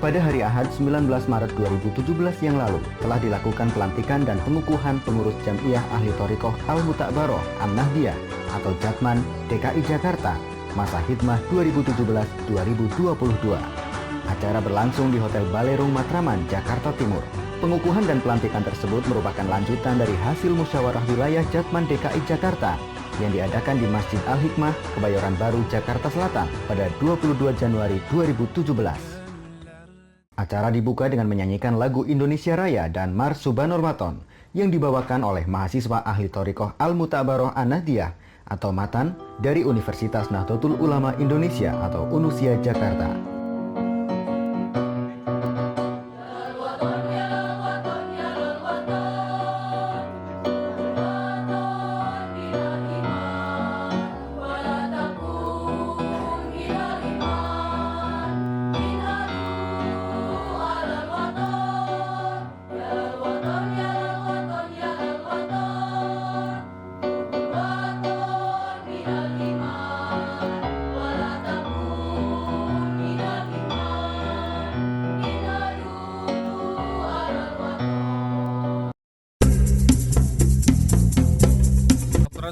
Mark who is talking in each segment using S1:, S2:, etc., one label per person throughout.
S1: Pada hari Ahad 19 Maret 2017 yang lalu telah dilakukan pelantikan dan pengukuhan pengurus Jam'iyah Ahli Thoriqoh Al-Mu'tabaroh An-Nahdiyah atau Jatman DKI Jakarta masa Hikmah 2017-2022. Acara berlangsung di Hotel Balerung Matraman, Jakarta Timur. Pengukuhan dan pelantikan tersebut merupakan lanjutan dari hasil musyawarah wilayah Jatman DKI Jakarta yang diadakan di Masjid Al-Hikmah, Kebayoran Baru, Jakarta Selatan pada 22 Januari 2017. Acara dibuka dengan menyanyikan lagu Indonesia Raya dan Mars Subhanurmaton yang dibawakan oleh mahasiswa Ahli Thoriqoh Al-Mu'tabaroh An-Nahdiyah atau MATAN dari Universitas Nahdlatul Ulama Indonesia atau UNUSIA Jakarta.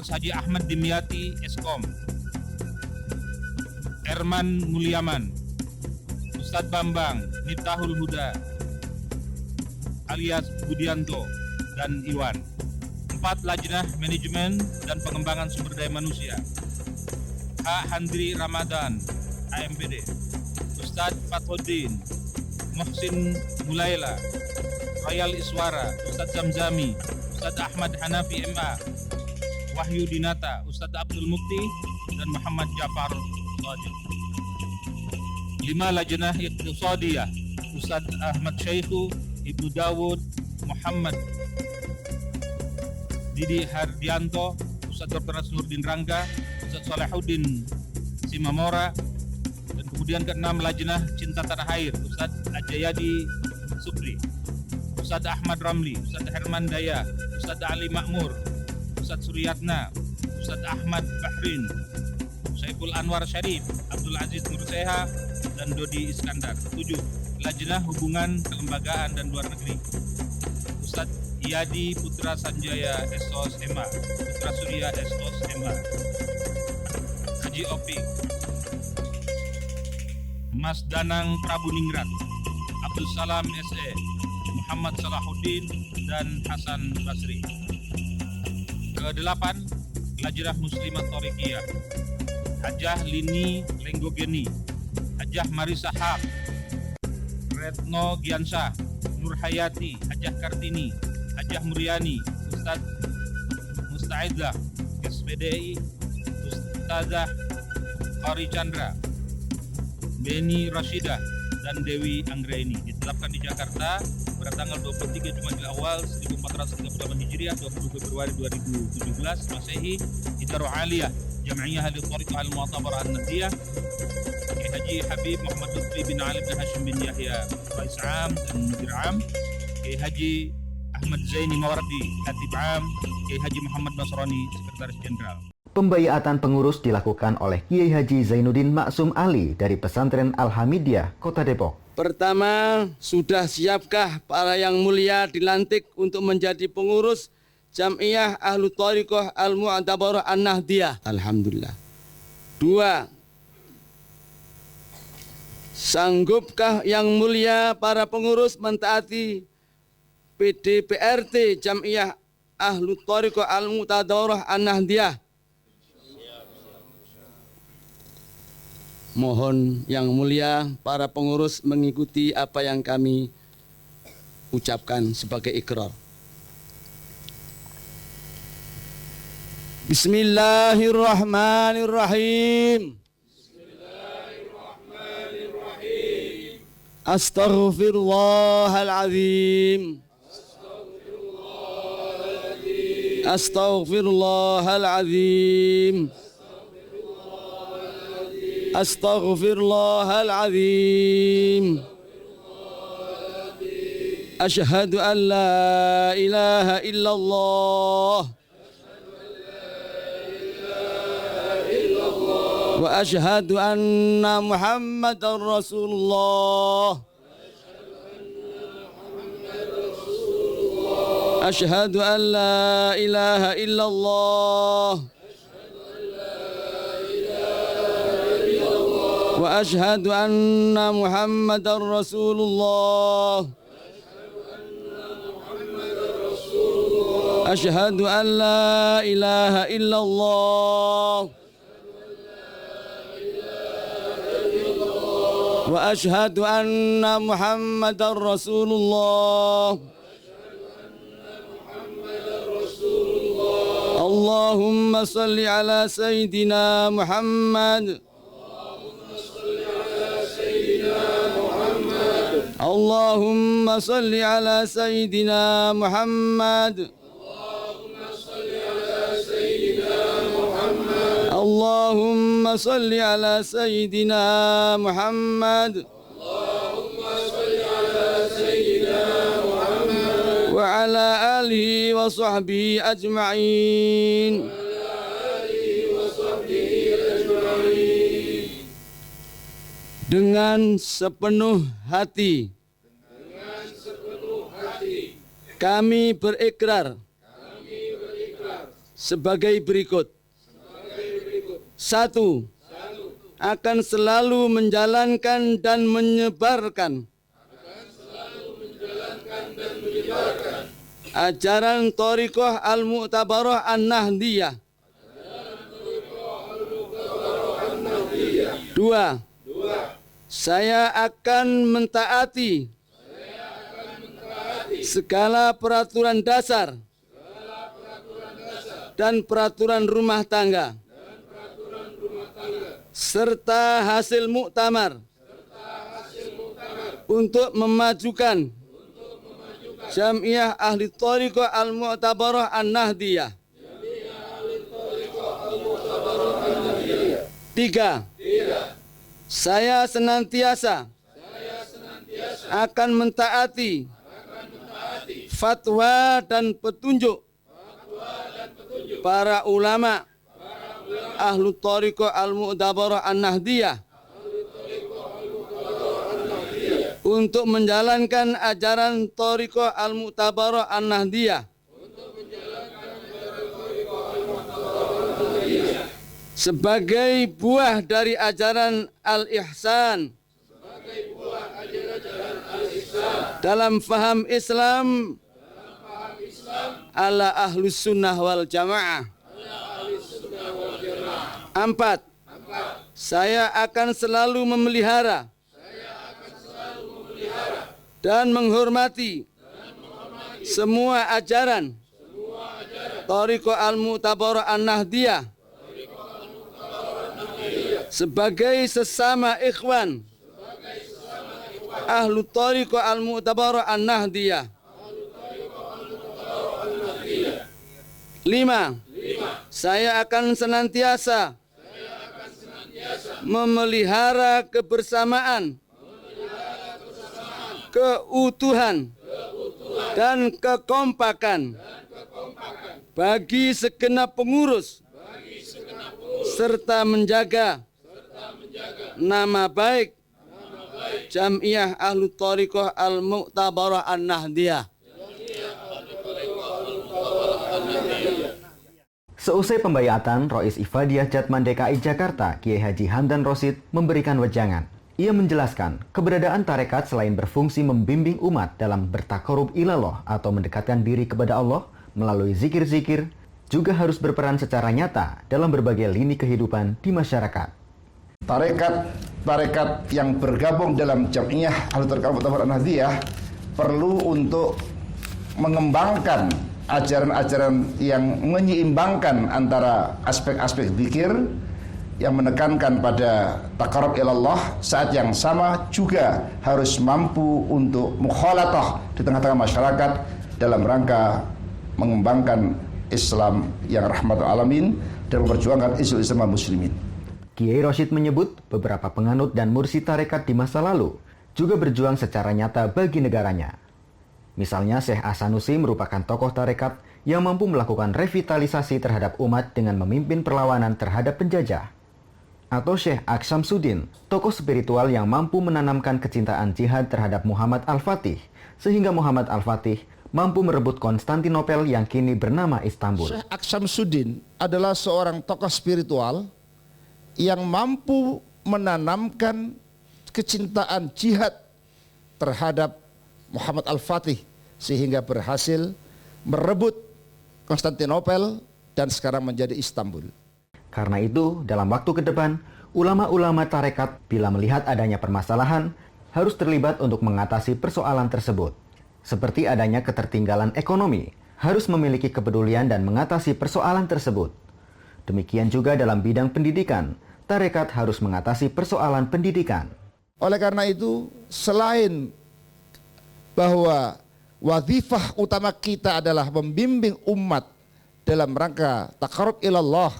S2: Haji Ahmad Dimyati, Eskom. Erman Mulyaman, Ustadz Bambang, Miftahul Huda, alias Budianto, dan Iwan. 4 Lajnah Manajemen dan Pengembangan Sumber Daya Manusia. H. Handri Ramadan, AMPD. Ustadz Fathuddin, Muhsin Mulaila, Royal Iswara, Ustadz Zamzami, Ustadz Ahmad Hanafi MA, Wahyu Dinata, Ustadz Abdul Mukti, dan Muhammad Jafar Shadiq. 5 Lajnah Iqtisadiyah, Ustadz Ahmad Syaikhu, Ibnu Dawud, Muhammad Didi Hardianto, Ustadz Dr. Nurdin Rangga, Ustadz Salahuddin Simamora, dan kemudian ke-6 Lajnah Cinta Tanah Air, Ustadz Ajayadi Supri, Ustadz Ahmad Ramli, Ustadz Herman Daya, Ustadz Ali Makmur, Ustadz Suryatna, Ustadz Ahmad Bahrin, Saiful Anwar Syarif, Abdul Aziz Nurseha, dan Dodi Iskandar. 7 Lajnah Hubungan Kelembagaan dan Luar Negeri, Ustadz Iyadi Putra Sanjaya SOS MA, Putra Surya SOS MA, Haji Opik, Mas Danang Prabu Ningrat, Abdul Salam SE, Muhammad Salahuddin, dan Hasan Basri. Ke-8 Lajnah Muslimat Thoriqiyah, Hajah Lini Lenggogeni, Hajah Marisa Haq, Retno Giansah, Nur Hayati, Hajah Kartini, Hajah Muryani, Ustadz Mustaidah, SPDI, Ustazah Qari Chandra, Beni Rashidah, dan Dewi Anggraini. Ditetapkan di Jakarta pada tanggal 23 Jumadil Awal 1438 Hijriah, 20 Februari 2017 Masehi, di Darul Aliyah Jam'iyah Ahli Thoriqoh Al-Mu'tabaroh An-Nahdiyah, Kiai Haji Habib Muhammad Lutfi bin Ali bin Hashim bin Yahya, Rais Am dan Mudir Am, Kiai Haji Ahmad Zaini Mawardi, Khatib Am, Kiai Haji Muhammad Nasrani, Sekretaris Jenderal.
S1: Pembaiatan pengurus dilakukan oleh Kiai Haji Zainuddin Maksum Ali dari Pesantren Al-Hamidiyah, Kota Depok.
S3: Pertama, sudah siapkah para yang mulia dilantik untuk menjadi pengurus Jam'iyah Ahlu Thoriqoh Al-Mu'tabaroh An-Nahdiyah? Alhamdulillah. 2, sanggupkah yang mulia para pengurus mentaati PDPRT Jam'iyah Ahlu Thoriqoh Al-Mu'tabaroh An-Nahdiyah? Mohon yang mulia para pengurus mengikuti apa yang kami ucapkan sebagai ikrar. Bismillahirrahmanirrahim. Astaghfirullahaladzim. Astaghfirullahaladzim. Astaghfirullahaladzim. Asyhadu an la ilaha illallah wa asyhadu anna Muhammadar Rasulullah أشهد أن لا إله إلا الله وأشهد أن محمدا رسول الله أشهد أن لا إله إلا الله وأشهد أن محمدا رسول الله اللهم صل على سيدنا محمد اللهم صل على سيدنا محمد اللهم صل على سيدنا محمد وعلى آله وصحبه أجمعين. Dengan sepenuh hati kami berikrar sebagai berikut. 1. Akan selalu menjalankan dan menyebarkan ajaran Thariqah Al-Mu'tabarah An-Nahdiyah. 2. Saya akan mentaati segala peraturan dasar dan peraturan rumah tangga serta hasil muktamar untuk memajukan Jamiah Ahli Thariqah Al-Mu'tabarah An-Nahdiyah. 3. Saya senantiasa akan mentaati fatwa dan petunjuk para ulama Ahlu Thariqah Al-Mu'tabarah An-Nahdiyah untuk menjalankan ajaran Thariqah Al-Mu'tabarah An-Nahdiyah sebagai buah dari ajaran Al-Ihsan dalam faham Islam ala Ahlus Sunnah wal Jamaah. 4. Saya akan selalu memelihara dan menghormati semua ajaran Thariqah Al-Mu'tabarah An-Nahdiyah sebagai sesama ikhwan Ahlu Thariqah Al-Mu'tabarah An-Nahdiyah. 5. Saya akan senantiasa memelihara kebersamaan, keutuhan, dan kekompakan bagi segenap pengurus serta menjaga nama baik Jamiah Ahlu Thariqah Al-Mu'tabarah An-Nahdiyah.
S1: Seusai pembayatan, Rois Ifadiyah Jatman DKI Jakarta, Kiai Haji Hamdan Rosid, memberikan wejangan. Ia menjelaskan, keberadaan tarekat selain berfungsi membimbing umat dalam bertakarub ilallah atau mendekatkan diri kepada Allah melalui zikir-zikir, juga harus berperan secara nyata dalam berbagai lini kehidupan di masyarakat.
S4: Tarekat yang bergabung dalam Jamiah Ahlu Thariqah Al-Mu'tabarah An-Nahdiyah perlu untuk mengembangkan ajaran-ajaran yang menyeimbangkan antara aspek-aspek zikir yang menekankan pada taqarrub ilallah, saat yang sama juga harus mampu untuk mukhalatah di tengah-tengah masyarakat dalam rangka mengembangkan Islam yang rahmatul alamin dan memperjuangkan isu Islam muslimin.
S1: Kiai Rosyid menyebut beberapa penganut dan mursyid tarekat di masa lalu juga berjuang secara nyata bagi negaranya. Misalnya Syekh Asanusi merupakan tokoh tarekat yang mampu melakukan revitalisasi terhadap umat dengan memimpin perlawanan terhadap penjajah. Atau Syekh Aksamsuddin, tokoh spiritual yang mampu menanamkan kecintaan jihad terhadap Muhammad Al-Fatih, sehingga Muhammad Al-Fatih mampu merebut Konstantinopel yang kini bernama Istanbul.
S5: Syekh Aksyamsuddin adalah seorang tokoh spiritual yang mampu menanamkan kecintaan jihad terhadap Muhammad Al-Fatih sehingga berhasil merebut Konstantinopel dan sekarang menjadi Istanbul.
S1: Karena itu, dalam waktu ke depan, ulama-ulama tarekat bila melihat adanya permasalahan harus terlibat untuk mengatasi persoalan tersebut. Seperti adanya ketertinggalan ekonomi, harus memiliki kepedulian dan mengatasi persoalan tersebut. Demikian juga dalam bidang pendidikan, tarekat harus mengatasi persoalan pendidikan.
S5: Oleh karena itu, selain bahwa wazifah utama kita adalah membimbing umat dalam rangka taqarrub ilallah,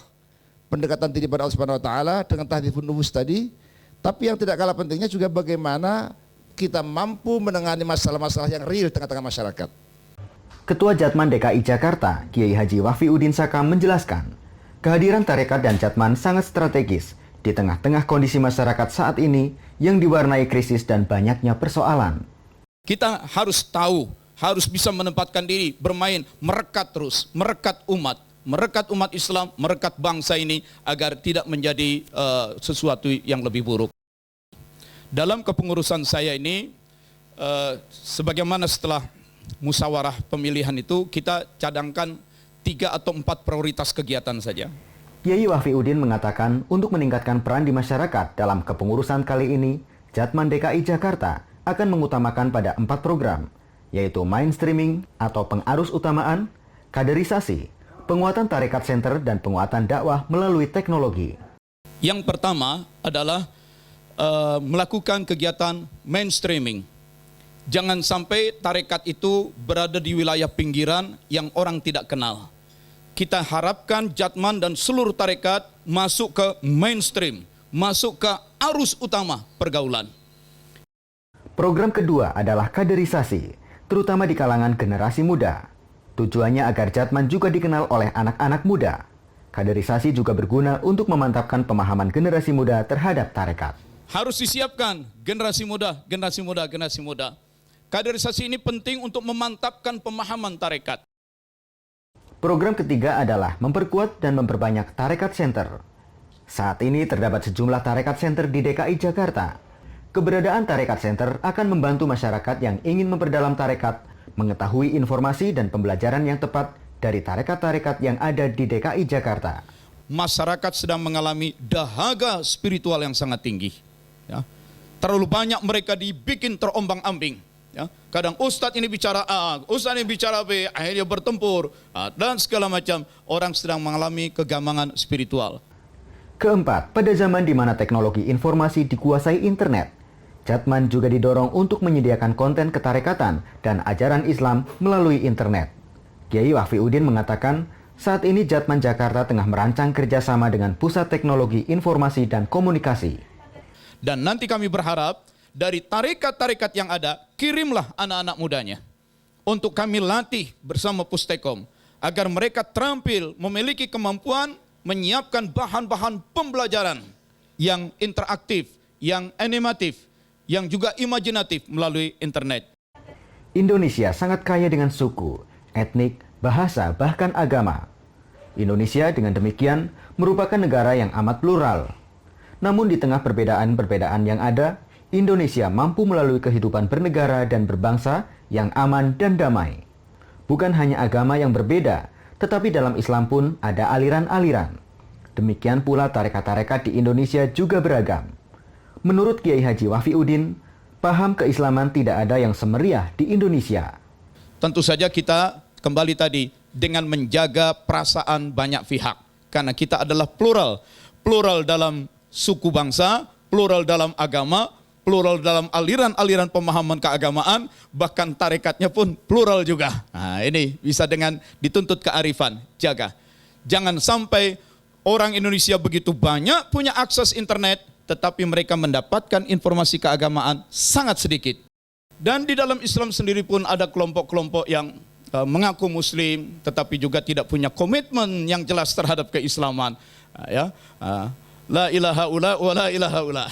S5: pendekatan diri pada Allah Subhanahu wa taala dengan tahdhibun nufus tadi, tapi yang tidak kalah pentingnya juga bagaimana kita mampu menangani masalah-masalah yang real di tengah-tengah masyarakat.
S1: Ketua Jatman DKI Jakarta, Kiai Haji Wafiuddin Sakam menjelaskan, kehadiran tarekat dan Jatman sangat strategis di tengah-tengah kondisi masyarakat saat ini yang diwarnai krisis dan banyaknya persoalan.
S6: Kita harus tahu, harus bisa menempatkan diri, bermain, merekat terus, merekat umat Islam, merekat bangsa ini agar tidak menjadi sesuatu yang lebih buruk. Dalam kepengurusan saya ini, sebagaimana setelah musyawarah pemilihan itu, kita cadangkan 3 atau 4 prioritas kegiatan saja.
S1: Kiai Wafiuddin mengatakan untuk meningkatkan peran di masyarakat dalam kepengurusan kali ini, Jatman DKI Jakarta akan mengutamakan pada 4 program, yaitu mainstreaming atau pengarus utamaan, kaderisasi, penguatan tarekat center, dan penguatan dakwah melalui teknologi.
S6: Yang pertama adalah melakukan kegiatan mainstreaming. Jangan sampai tarekat itu berada di wilayah pinggiran yang orang tidak kenal. Kita harapkan Jatman dan seluruh tarekat masuk ke mainstream, masuk ke arus utama pergaulan.
S1: Program kedua adalah kaderisasi, terutama di kalangan generasi muda. Tujuannya agar Jatman juga dikenal oleh anak-anak muda. Kaderisasi juga berguna untuk memantapkan pemahaman generasi muda terhadap tarekat.
S6: Harus disiapkan generasi muda. Kaderisasi ini penting untuk memantapkan pemahaman tarekat.
S1: Program ketiga adalah memperkuat dan memperbanyak tarekat center. Saat ini terdapat sejumlah tarekat center di DKI Jakarta. Keberadaan tarekat center akan membantu masyarakat yang ingin memperdalam tarekat, mengetahui informasi dan pembelajaran yang tepat dari tarekat-tarekat yang ada di DKI Jakarta.
S6: Masyarakat sedang mengalami dahaga spiritual yang sangat tinggi. Ya. Terlalu banyak mereka dibikin terombang-ambing. Ya. Kadang ustadz ini bicara A, ustadz ini bicara B, akhirnya bertempur, dan segala macam. Orang sedang mengalami kegamangan spiritual.
S1: Keempat, pada zaman di mana teknologi informasi dikuasai internet, Jatman juga didorong untuk menyediakan konten ketarekatan dan ajaran Islam melalui internet. Kiai Wafiuddin mengatakan, saat ini Jatman Jakarta tengah merancang kerjasama dengan Pusat Teknologi Informasi dan Komunikasi.
S6: Dan nanti kami berharap dari tarekat-tarekat yang ada, kirimlah anak-anak mudanya untuk kami latih bersama Pustekom agar mereka terampil, memiliki kemampuan menyiapkan bahan-bahan pembelajaran yang interaktif, yang animatif, yang juga imajinatif melalui internet.
S1: Indonesia sangat kaya dengan suku, etnik, bahasa, bahkan agama. Indonesia dengan demikian merupakan negara yang amat plural. Namun di tengah perbedaan-perbedaan yang ada, Indonesia mampu melalui kehidupan bernegara dan berbangsa yang aman dan damai. Bukan hanya agama yang berbeda, tetapi dalam Islam pun ada aliran-aliran. Demikian pula tarekat-tarekat di Indonesia juga beragam. Menurut Kiai Haji Wafiuddin, paham keislaman tidak ada yang semeriah di Indonesia.
S6: Tentu saja kita kembali tadi dengan menjaga perasaan banyak pihak. Karena kita adalah plural. Plural dalam suku bangsa, plural dalam agama, plural dalam aliran-aliran pemahaman keagamaan, bahkan tarekatnya pun plural juga. Nah, ini bisa dengan dituntut kearifan, jaga. Jangan sampai orang Indonesia begitu banyak punya akses internet, tetapi mereka mendapatkan informasi keagamaan sangat sedikit. Dan di dalam Islam sendiri pun ada kelompok-kelompok yang mengaku muslim, tetapi juga tidak punya komitmen yang jelas terhadap keislaman. La ilaha ula wa la ilaha ula.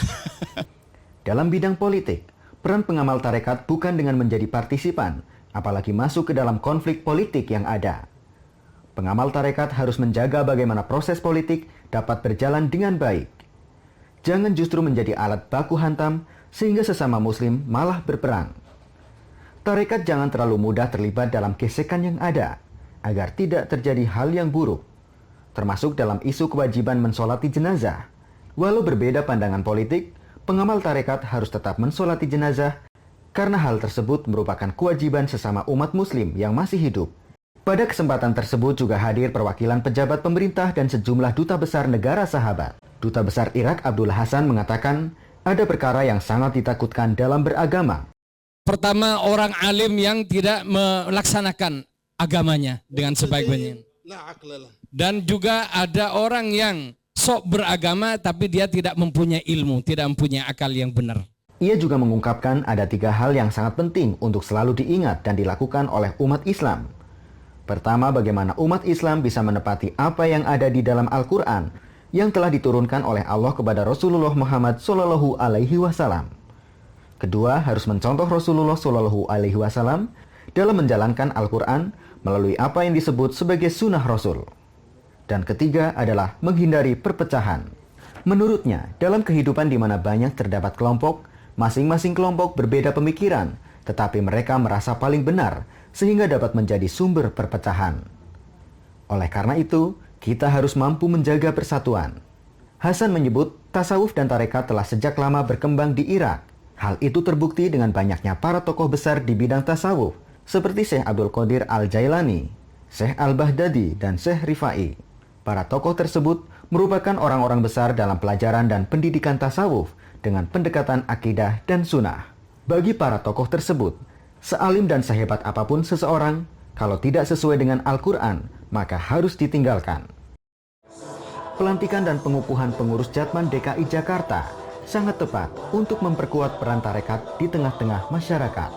S1: Dalam bidang politik, peran pengamal tarekat bukan dengan menjadi partisipan, apalagi masuk ke dalam konflik politik yang ada. Pengamal tarekat harus menjaga bagaimana proses politik dapat berjalan dengan baik. Jangan justru menjadi alat baku hantam sehingga sesama muslim malah berperang. Tarekat jangan terlalu mudah terlibat dalam gesekan yang ada, agar tidak terjadi hal yang buruk, termasuk dalam isu kewajiban mensolati jenazah. Walau berbeda pandangan politik, pengamal tarekat harus tetap mensolati jenazah, karena hal tersebut merupakan kewajiban sesama umat muslim yang masih hidup. Pada kesempatan tersebut juga hadir perwakilan pejabat pemerintah dan sejumlah duta besar negara sahabat. Duta besar Irak Abdullah Hasan mengatakan, ada perkara yang sangat ditakutkan dalam beragama.
S7: Pertama, orang alim yang tidak melaksanakan agamanya dengan sebaik-baiknya. Dan juga ada orang yang sok beragama tapi dia tidak mempunyai ilmu, tidak mempunyai akal yang benar.
S1: Ia juga mengungkapkan ada 3 hal yang sangat penting untuk selalu diingat dan dilakukan oleh umat Islam. Pertama, bagaimana umat Islam bisa menepati apa yang ada di dalam Al-Quran yang telah diturunkan oleh Allah kepada Rasulullah Muhammad SAW. Kedua, harus mencontoh Rasulullah SAW dalam menjalankan Al-Quran melalui apa yang disebut sebagai sunnah Rasul. Dan ketiga adalah menghindari perpecahan. Menurutnya, dalam kehidupan di mana banyak terdapat kelompok, masing-masing kelompok berbeda pemikiran, tetapi mereka merasa paling benar, sehingga dapat menjadi sumber perpecahan. Oleh karena itu, kita harus mampu menjaga persatuan. Hasan menyebut, tasawuf dan tarekat telah sejak lama berkembang di Irak. Hal itu terbukti dengan banyaknya para tokoh besar di bidang tasawuf, seperti Syekh Abdul Qadir Al-Jailani, Syekh Al-Baghdadi, dan Syekh Rifai. Para tokoh tersebut merupakan orang-orang besar dalam pelajaran dan pendidikan tasawuf dengan pendekatan akidah dan sunnah. Bagi para tokoh tersebut, sealim dan sehebat apapun seseorang, kalau tidak sesuai dengan Al-Quran, maka harus ditinggalkan. Pelantikan dan pengukuhan pengurus Jatman DKI Jakarta sangat tepat untuk memperkuat peran tarekat di tengah-tengah masyarakat.